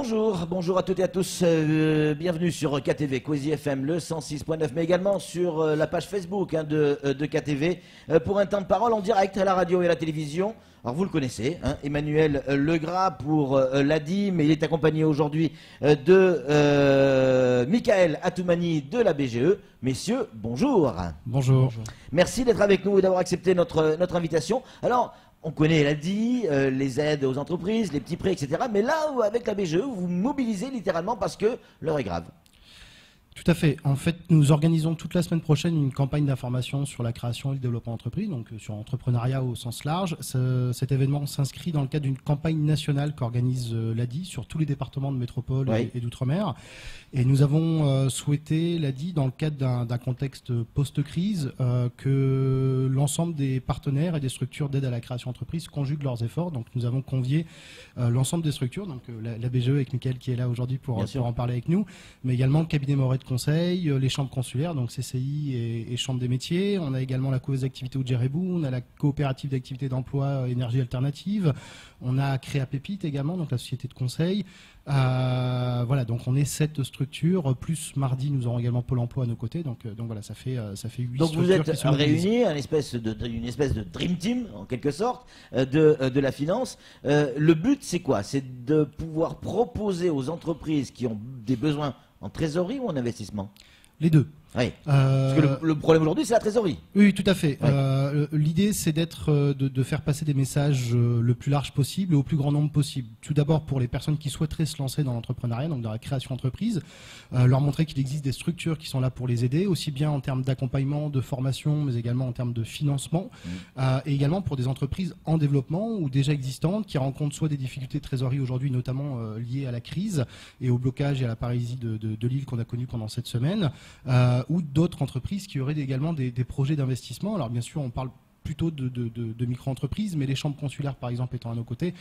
Bonjour, bonjour à toutes et à tous, bienvenue sur KTV, Kwezi FM, le 106.9, mais également sur la page Facebook de KTV, pour un temps de parole en direct à la radio et à la télévision. Alors vous le connaissez, hein, Emmanuel Legras pour l'ADI, mais il est accompagné aujourd'hui de Michael Atoumani de la BGE. Messieurs, bonjour. Bonjour. Merci d'être avec nous et d'avoir accepté notre invitation. Alors, on connaît l'ADI, les aides aux entreprises, les petits prêts, etc. Mais là, avec la BGE, vous mobilisez littéralement parce que l'heure est grave. Tout à fait. En fait, nous organisons toute la semaine prochaine une campagne d'information sur la création et le développement d'entreprise, donc sur l'entrepreneuriat au sens large. Cet événement s'inscrit dans le cadre d'une campagne nationale qu'organise l'ADI sur tous les départements de métropole et d'outre-mer. Et nous avons souhaité, l'ADI, dans le cadre d'un contexte post-crise, que l'ensemble des partenaires et des structures d'aide à la création d'entreprise conjuguent leurs efforts. Donc nous avons convié l'ensemble des structures, donc la BGE avec Michael qui est là aujourd'hui pour en parler avec nous, mais également le cabinet Moret de conseil, les chambres consulaires, donc CCI et chambres des métiers. On a également la cause d'activité Oudjerébou, on a la coopérative d'activité d'emploi énergie alternative, on a Créa Pépite également, donc la société de conseil. Voilà, donc on est 7 structures, plus mardi nous aurons également Pôle emploi à nos côtés, donc voilà, ça fait 8 structures. Donc vous êtes réunis, une espèce de dream team en quelque sorte de la finance. Le but c'est quoi? C'est de pouvoir proposer aux entreprises qui ont des besoins en trésorerie ou en investissement? Les deux. Oui. Parce que le problème aujourd'hui, c'est la trésorerie. Oui, tout à fait. L'idée, c'est de faire passer des messages le plus large possible et au plus grand nombre possible. Tout d'abord, pour les personnes qui souhaiteraient se lancer dans l'entrepreneuriat, donc dans la création d'entreprise, leur montrer qu'il existe des structures qui sont là pour les aider, aussi bien en termes d'accompagnement, de formation, mais également en termes de financement, et également pour des entreprises en développement ou déjà existantes qui rencontrent soit des difficultés de trésorerie aujourd'hui, notamment liées à la crise et au blocage et à la paralysie de l'île qu'on a connue pendant cette semaine, ou d'autres entreprises qui auraient également des projets d'investissement. Alors bien sûr, on parle plutôt de micro-entreprises, mais les chambres consulaires, par exemple, étant à nos côtés,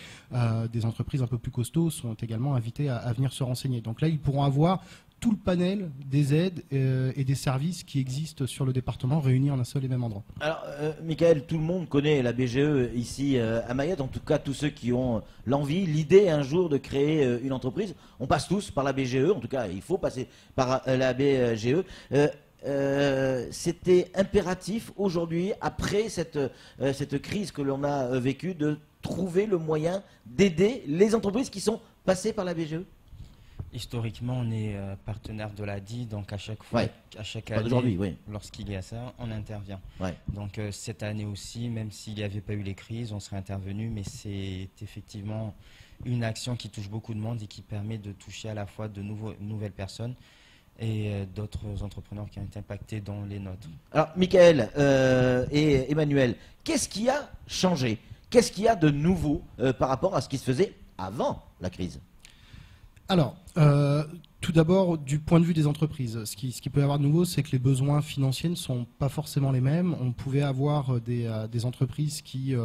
des entreprises un peu plus costauds sont également invitées à venir se renseigner. Donc là, ils pourront avoir tout le panel des aides et des services qui existent sur le département réunis en un seul et même endroit. Alors, Michael, tout le monde connaît la BGE ici à Mayotte, en tout cas tous ceux qui ont l'envie, l'idée un jour de créer une entreprise. On passe tous par la BGE, en tout cas il faut passer par la BGE. C'était impératif aujourd'hui, après cette crise que l'on a vécue, de trouver le moyen d'aider les entreprises qui sont passées par la BGE. Historiquement, on est partenaire de l'ADI, donc à chaque fois, à chaque année, lorsqu'il y a ça, on intervient. Donc cette année aussi, même s'il n'y avait pas eu les crises, on serait intervenu, mais c'est effectivement une action qui touche beaucoup de monde et qui permet de toucher à la fois de nouvelles personnes et d'autres entrepreneurs qui ont été impactés dans les nôtres. Alors, Michael et Emmanuel, qu'est-ce qui a changé? Qu'est-ce qu'il y a de nouveau par rapport à ce qui se faisait avant la crise? Alors, tout d'abord, du point de vue des entreprises, ce qui peut y avoir de nouveau, c'est que les besoins financiers ne sont pas forcément les mêmes. On pouvait avoir des entreprises qui,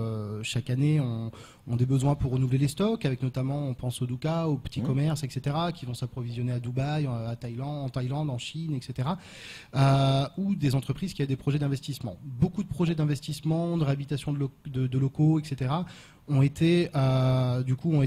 chaque année, ont des besoins pour renouveler les stocks, avec notamment, on pense au Douka, aux petits commerces, etc., qui vont s'approvisionner à Dubaï, en Thaïlande, en Chine, etc., ou des entreprises qui ont des projets d'investissement. Beaucoup de projets d'investissement, de réhabilitation de locaux, etc., ont été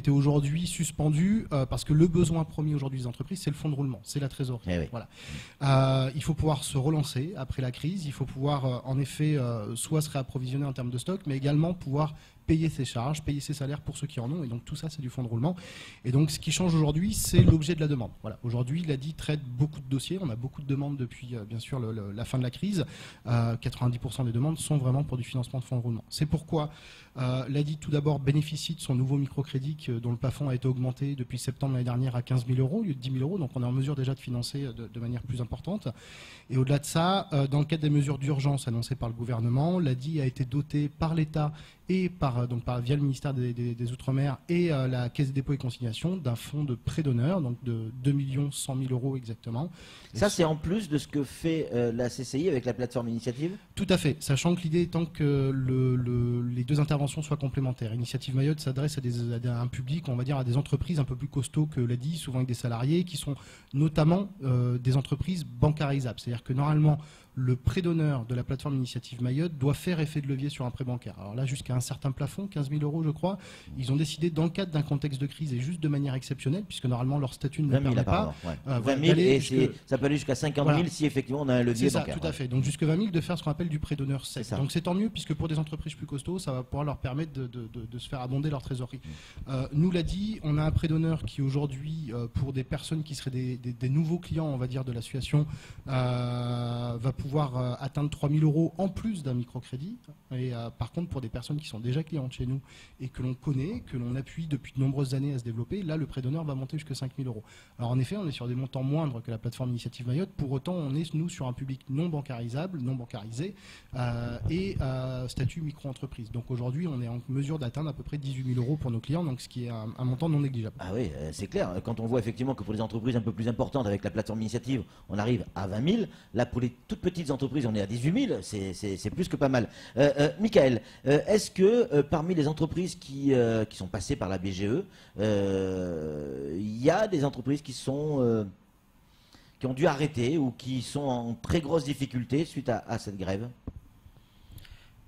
aujourd'hui suspendus parce que le besoin premier aujourd'hui des entreprises, c'est le fonds de roulement, c'est la trésorerie. Voilà. Il faut pouvoir se relancer après la crise, il faut pouvoir en effet soit se réapprovisionner en termes de stock, mais également pouvoir payer ses charges, payer ses salaires pour ceux qui en ont, et donc tout ça c'est du fonds de roulement. Et donc ce qui change aujourd'hui, c'est l'objet de la demande. Voilà. Aujourd'hui, l'ADI traite beaucoup de dossiers, on a beaucoup de demandes depuis bien sûr la fin de la crise. 90% des demandes sont vraiment pour du financement de fonds de roulement. C'est pourquoi l'ADI tout d'abord bénéficie de son nouveau microcrédit dont le plafond a été augmenté depuis septembre l'année dernière à 15 000 € au lieu de 10 000 €, donc on est en mesure déjà de financer de manière plus importante. Et au-delà de ça, dans le cadre des mesures d'urgence annoncées par le gouvernement, l'ADI a été doté par l'État et via le ministère des Outre-mer et la Caisse des dépôts et consignations d'un fonds de prêt d'honneur, donc de 2 100 000 € exactement. Ça, c'est en plus de ce que fait la CCI avec la plateforme Initiative? Tout à fait, sachant que l'idée étant que les deux interventions soient complémentaires. Initiative Mayotte s'adresse à un public, on va dire à des entreprises un peu plus costauds que l'ADI, souvent avec des salariés, qui sont notamment des entreprises bancarisables. C'est-à-dire que normalement, le prêt d'honneur de la plateforme Initiative Mayotte doit faire effet de levier sur un prêt bancaire. Alors là, jusqu'à un certain plafond, 15 000 euros je crois, ils ont décidé dans le cadre d'un contexte de crise et juste de manière exceptionnelle, puisque normalement leur statut ne le permet pas. 20 000 et ça peut aller jusqu'à 50 000 si effectivement on a un levier bancaire. C'est ça, tout à fait. Donc jusqu'à 20 000 de faire ce qu'on appelle du prêt d'honneur sec. Donc c'est tant mieux, puisque pour des entreprises plus costauds, ça va pouvoir leur permettre de se faire abonder leur trésorerie. Nous l'a dit, on a un prêt d'honneur qui aujourd'hui, pour des personnes qui seraient des nouveaux clients, on va dire, de l'association, va pouvoir atteindre 3 000 euros en plus d'un microcrédit. Et par contre, pour des personnes qui sont déjà clientes chez nous et que l'on connaît, que l'on appuie depuis de nombreuses années à se développer, là, le prêt d'honneur va monter jusqu'à 5 000 euros. Alors en effet, on est sur des montants moindres que la plateforme Initiative Mayotte. Pour autant, on est, nous, sur un public non bancarisable, non bancarisé et statut micro-entreprise. Donc aujourd'hui, on est en mesure d'atteindre à peu près 18 000 euros pour nos clients, donc ce qui est un montant non négligeable. Ah oui, c'est clair. Quand on voit effectivement que pour les entreprises un peu plus importantes, avec la plateforme Initiative, on arrive à 20 000. Là, pour les toutes petites entreprises, on est à 18 000. C'est plus que pas mal. Michael, est-ce que parmi les entreprises qui sont passées par la BGE, il y a des entreprises qui ont dû arrêter ou qui sont en très grosse difficulté suite à cette grève?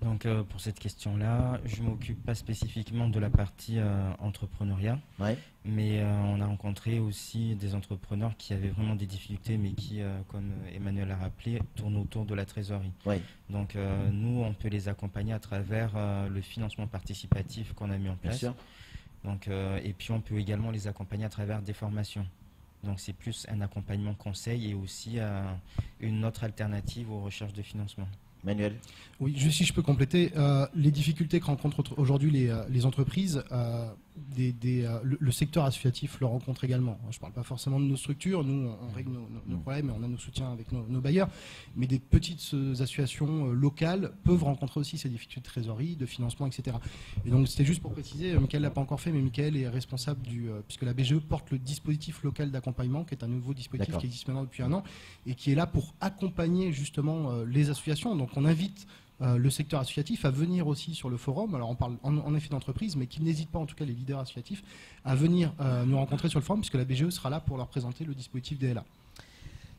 Donc pour cette question-là, je ne m'occupe pas spécifiquement de la partie entrepreneuriat, mais on a rencontré aussi des entrepreneurs qui avaient vraiment des difficultés, mais qui, comme Emmanuel a rappelé, tournent autour de la trésorerie. Donc nous, on peut les accompagner à travers le financement participatif qu'on a mis en place. Bien sûr. Donc, et puis on peut également les accompagner à travers des formations. Donc c'est plus un accompagnement conseil et aussi une autre alternative aux recherches de financement. Manuel? Oui, si je peux compléter, les difficultés que rencontrent aujourd'hui les entreprises, le secteur associatif le rencontre également. Je ne parle pas forcément de nos structures, nous on règle nos problèmes et on a nos soutiens avec nos bailleurs, mais des petites associations locales peuvent rencontrer aussi ces difficultés de trésorerie, de financement, etc. Et donc c'était juste pour préciser, Michael ne l'a pas encore fait, mais Michael est responsable puisque la BGE porte le dispositif local d'accompagnement, qui est un nouveau dispositif qui existe maintenant depuis 1 an, et qui est là pour accompagner justement les associations. Donc on invite le secteur associatif à venir aussi sur le forum. Alors on parle en effet d'entreprise, mais qu'ils n'hésitent pas, en tout cas les leaders associatifs, à venir nous rencontrer sur le forum, puisque la BGE sera là pour leur présenter le dispositif DLA.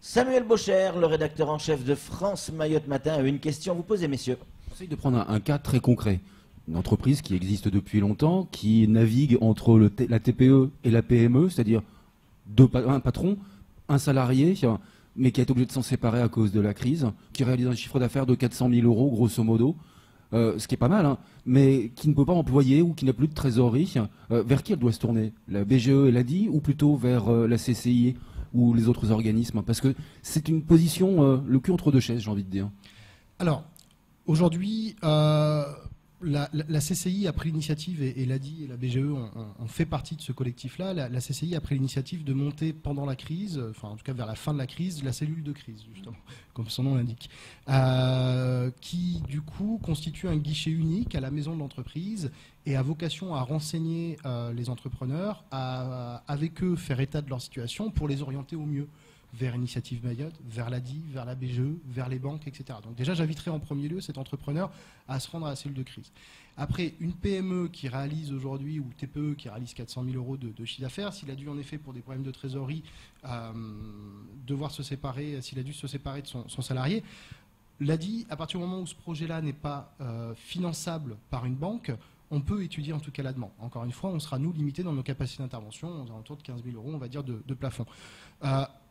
Samuel Bocher, le rédacteur en chef de France Mayotte Matin, a une question à vous poser, messieurs. J'essaie de prendre un cas très concret. Une entreprise qui existe depuis longtemps, qui navigue entre la TPE et la PME, c'est-à-dire un patron, un salarié, mais qui est obligé de s'en séparer à cause de la crise, qui réalise un chiffre d'affaires de 400 000 euros, grosso modo, ce qui est pas mal, mais qui ne peut pas employer ou qui n'a plus de trésorerie. Vers qui elle doit se tourner? La BGE, elle a dit, ou plutôt vers la CCI ou les autres organismes? Parce que c'est une position, le cul entre deux chaises, j'ai envie de dire. Alors, aujourd'hui, la CCI a pris l'initiative, et l'ADI et la BGE ont fait partie de ce collectif-là. La CCI a pris l'initiative de monter pendant la crise, enfin en tout cas vers la fin de la crise, la cellule de crise, justement, comme son nom l'indique, qui du coup constitue un guichet unique à la maison de l'entreprise et a vocation à renseigner les entrepreneurs, avec eux faire état de leur situation pour les orienter au mieux vers Initiative Mayotte, vers l'ADI, vers la BGE, vers les banques, etc. Donc déjà, j'inviterai en premier lieu cet entrepreneur à se rendre à la cellule de crise. Après, une PME qui réalise aujourd'hui, ou TPE qui réalise 400 000 euros de chiffre d'affaires, s'il a dû en effet, pour des problèmes de trésorerie, devoir se séparer, s'il a dû se séparer de son salarié, l'ADI, à partir du moment où ce projet-là n'est pas finançable par une banque, on peut étudier en tout cas la demande. Encore une fois, on sera nous limité dans nos capacités d'intervention, aux alentours de 15 000 euros, on va dire, de plafond.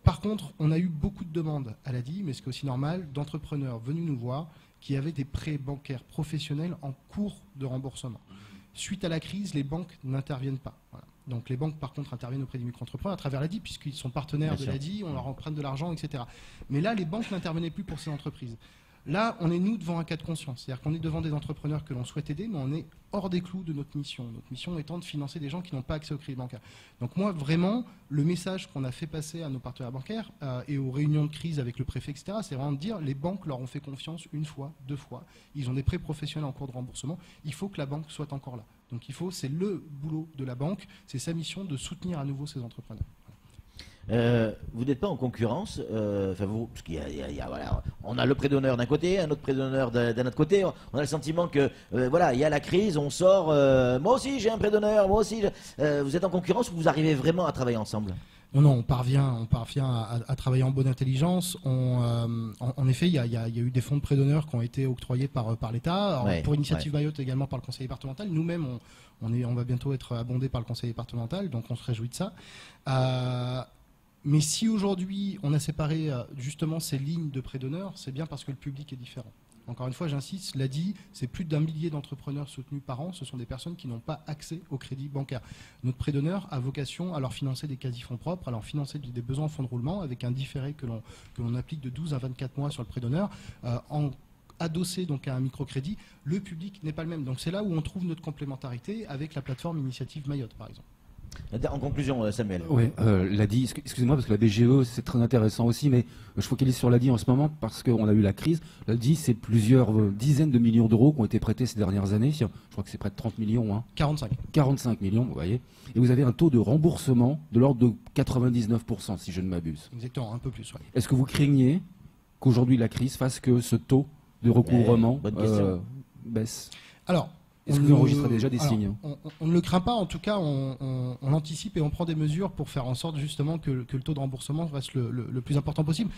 Par contre, on a eu beaucoup de demandes à l'ADI, mais ce qui est aussi normal, d'entrepreneurs venus nous voir qui avaient des prêts bancaires professionnels en cours de remboursement. Suite à la crise, les banques n'interviennent pas. Voilà. Donc les banques, par contre, interviennent auprès des micro-entrepreneurs à travers l'ADI, puisqu'ils sont partenaires de l'ADI, on leur emprunte de l'argent, etc. Mais là, les banques n'intervenaient plus pour ces entreprises. Là, on est nous devant un cas de conscience. C'est-à-dire qu'on est devant des entrepreneurs que l'on souhaite aider, mais on est hors des clous de notre mission. Notre mission étant de financer des gens qui n'ont pas accès au crédit bancaire. Donc moi, vraiment, le message qu'on a fait passer à nos partenaires bancaires et aux réunions de crise avec le préfet, etc., c'est vraiment de dire les banques leur ont fait confiance 1 fois, 2 fois. Ils ont des prêts professionnels en cours de remboursement. Il faut que la banque soit encore là. Donc c'est le boulot de la banque, c'est sa mission de soutenir à nouveau ces entrepreneurs. Vous n'êtes pas en concurrence, parce qu'il voilà, on a le prêt d'honneur d'un côté, un autre prêt d'honneur d'un autre côté. On a le sentiment que voilà, il y a la crise, on sort. Moi aussi j'ai un prêt d'honneur, moi aussi. Vous êtes en concurrence ou vous arrivez vraiment à travailler ensemble? Non, on parvient à travailler en bonne intelligence. En effet, il y a eu des fonds de prêt d'honneur qui ont été octroyés par l'État, pour Initiative Mayotte également par le Conseil départemental. Nous-mêmes, on va bientôt être abondés par le Conseil départemental, donc on se réjouit de ça. Mais si aujourd'hui on a séparé justement ces lignes de prêt d'honneur, c'est bien parce que le public est différent. Encore une fois, j'insiste, l'a dit, c'est plus d'1 millier d'entrepreneurs soutenus par an. Ce sont des personnes qui n'ont pas accès au crédit bancaire. Notre prêt d'honneur a vocation à leur financer des quasi-fonds propres, à leur financer des besoins en fonds de roulement avec un différé que l'on applique de 12 à 24 mois sur le prêt d'honneur. Adossé donc à un microcrédit, le public n'est pas le même. Donc c'est là où on trouve notre complémentarité avec la plateforme Initiative Mayotte, par exemple. En conclusion, Samuel. Oui, l'ADI, excusez-moi parce que la BGE c'est très intéressant aussi, mais je focalise sur l'ADI en ce moment parce qu'on a eu la crise. L'ADI, c'est plusieurs dizaines de millions d'euros qui ont été prêtés ces dernières années. Je crois que c'est près de 30 millions. Hein. 45 millions, vous voyez. Et vous avez un taux de remboursement de l'ordre de 99%, si je ne m'abuse. Exactement, un peu plus. Ouais. Est-ce que vous craignez qu'aujourd'hui la crise fasse que ce taux de recouvrement baisse? Alors, est-ce que vous enregistrez déjà des signes? On ne le craint pas, en tout cas on anticipe et on prend des mesures pour faire en sorte justement que le taux de remboursement reste le plus important possible.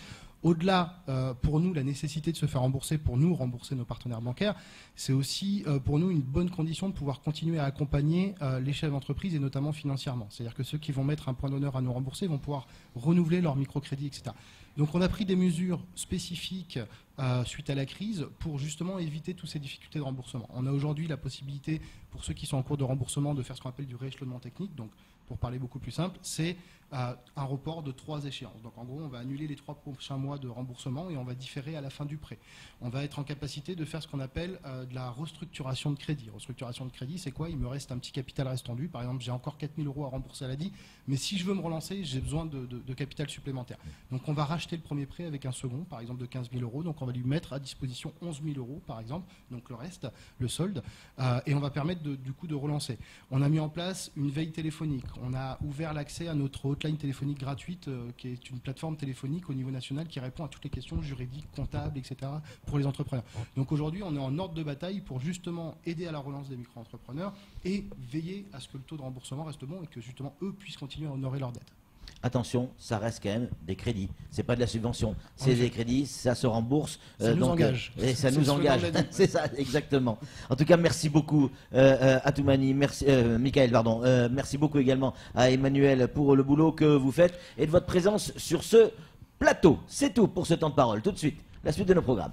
Au-delà, pour nous, la nécessité de se faire rembourser, pour nous rembourser nos partenaires bancaires, c'est aussi pour nous une bonne condition de pouvoir continuer à accompagner les chefs d'entreprise et notamment financièrement. C'est-à-dire que ceux qui vont mettre un point d'honneur à nous rembourser vont pouvoir renouveler leur microcrédit, etc. Donc on a pris des mesures spécifiques suite à la crise pour justement éviter toutes ces difficultés de remboursement. On a aujourd'hui la possibilité, pour ceux qui sont en cours de remboursement, de faire ce qu'on appelle du rééchelonnement technique. Donc, pour parler beaucoup plus simple, c'est un report de 3 échéances. Donc en gros, on va annuler les 3 prochains mois de remboursement et on va différer à la fin du prêt. On va être en capacité de faire ce qu'on appelle de la restructuration de crédit. Restructuration de crédit, c'est quoi? Il me reste un petit capital restendu. Par exemple, j'ai encore 4 000 € à rembourser à l'ADI, mais si je veux me relancer, j'ai besoin de capital supplémentaire. Donc on va racheter le premier prêt avec un second, par exemple de 15 000 €. Donc on va lui mettre à disposition 11 000 €, par exemple, donc le reste, le solde, et on va permettre du coup de relancer. On a mis en place une veille téléphonique. On a ouvert l'accès à notre hotline téléphonique gratuite, qui est une plateforme téléphonique au niveau national qui répond à toutes les questions juridiques, comptables, etc. pour les entrepreneurs. Donc aujourd'hui, on est en ordre de bataille pour justement aider à la relance des micro-entrepreneurs et veiller à ce que le taux de remboursement reste bon et que justement eux puissent continuer à honorer leurs dettes. Attention, ça reste quand même des crédits. C'est pas de la subvention, c'est des crédits, ça se rembourse. Ça nous engage. Et ça nous engage. C'est ça, exactement. En tout cas, merci beaucoup à Toumani, merci, Michael, pardon. Merci beaucoup également à Emmanuel pour le boulot que vous faites et de votre présence sur ce plateau. C'est tout pour ce temps de parole. Tout de suite, la suite de nos programmes.